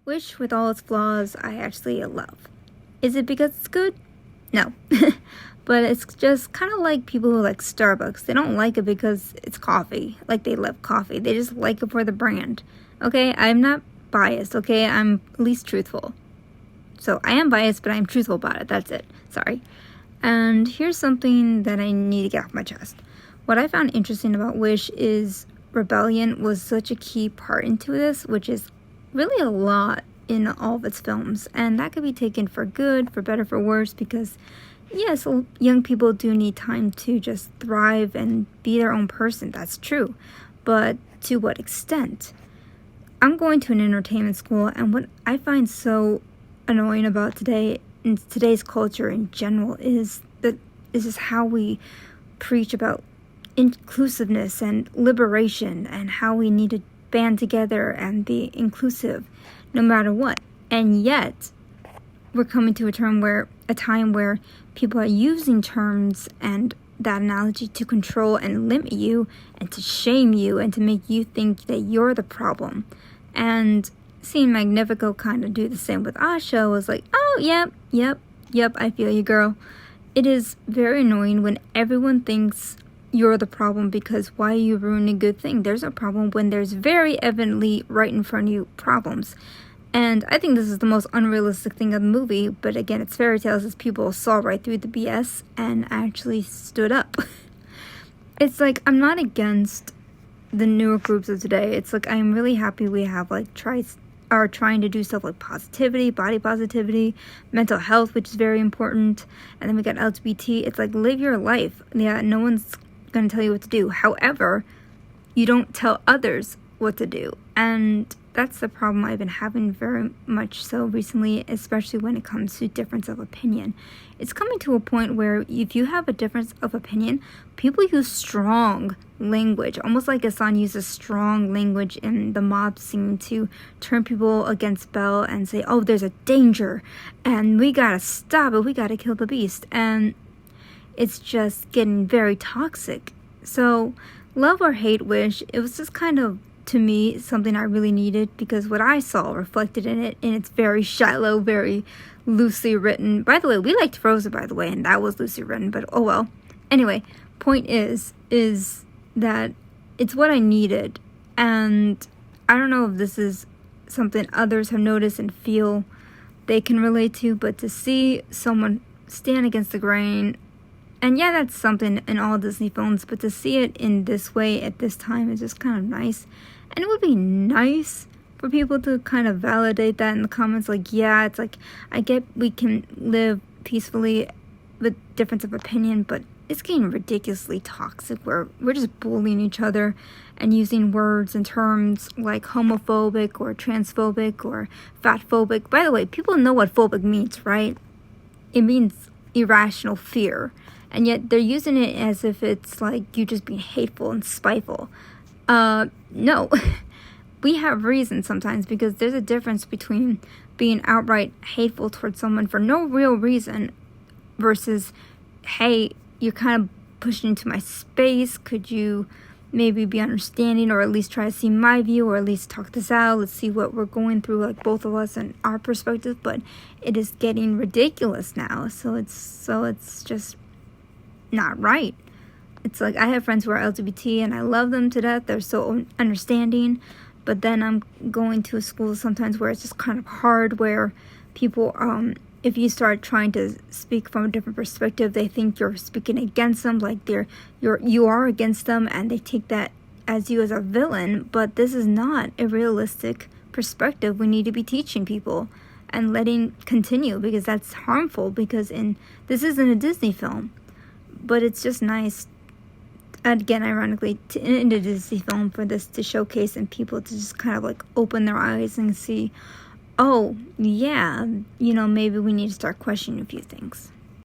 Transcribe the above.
Wish, with all its flaws, I actually love. Is it because it's good? No. But it's just kind of like people who like Starbucks. They don't like it because it's coffee. Like, they love coffee. They just like it for the brand. Okay? I'm not biased, okay? I'm at least truthful. So, I am biased, but I'm truthful about it. That's it. Sorry. And here's something that I need to get off my chest. What I found interesting about Wish is rebellion was such a key part into this, which is really a lot in all of its films. And that could be taken for good, for better, for worse, because yes, young people do need time to just thrive and be their own person. That's true. But to what extent? I'm going to an entertainment school, and what I find so annoying about in today's culture in general is that this is how we preach about inclusiveness and liberation and how we need to band together and be inclusive no matter what. And yet we're coming to a time where people are using terms and that analogy to control and limit you and to shame you and to make you think that you're the problem. And seeing Magnifico kind of do the same with Asha was like, oh, yep, I feel you, girl. It is very annoying when everyone thinks you're the problem, because why are you ruining a good thing? There's a problem when there's very evidently right in front of you problems. And I think this is the most unrealistic thing of the movie, but again, it's fairy tales, as people saw right through the BS and actually stood up. It's like, I'm not against the newer groups of today. It's like, I'm really happy we have like are trying to do stuff like positivity, body positivity, mental health, which is very important. And then we got LGBT. It's like, live your life. Yeah, no one's going to tell you what to do. However, you don't tell others what to do. And that's the problem I've been having very much so recently, especially when it comes to difference of opinion. It's coming to a point where if you have a difference of opinion, people use strong language, almost like Hassan uses strong language in the mob scene to turn people against Belle and say, oh, there's a danger and we gotta stop it, we gotta kill the beast. And it's just getting very toxic. So, love or hate Wish, it was just kind of, to me, something I really needed, because what I saw reflected in it, and it's very shallow, very loosely written. By the way, we liked Frozen, by the way, and that was loosely written, but oh well. Anyway, point is that it's what I needed, and I don't know if this is something others have noticed and feel they can relate to, but to see someone stand against the grain, and yeah, that's something in all Disney films, but to see it in this way at this time is just kind of nice. And it would be nice for people to kind of validate that in the comments. Like, yeah, it's like, I get we can live peacefully with difference of opinion, but it's getting ridiculously toxic where we're just bullying each other and using words and terms like homophobic or transphobic or fatphobic. By the way, people know what phobic means, right? It means irrational fear. And yet they're using it as if it's like you just being hateful and spiteful. No. We have reasons sometimes, because there's a difference between being outright hateful towards someone for no real reason versus, hey, you're kind of pushing into my space. Could you maybe be understanding, or at least try to see my view, or at least talk this out? Let's see what we're going through, like both of us and our perspective. But it is getting ridiculous now. So it's just not right. It's like, I have friends who are LGBT and I love them to death. They're so understanding. But then I'm going to a school sometimes where it's just kind of hard, where people, if you start trying to speak from a different perspective, they think you're speaking against them, like you are against them, and they take that as you as a villain. But this is not a realistic perspective we need to be teaching people and letting continue, because that's harmful, because this isn't a Disney film. But it's just nice, again, ironically, in a Disney film, for this to showcase and people to just kind of like open their eyes and see, oh, yeah, maybe we need to start questioning a few things.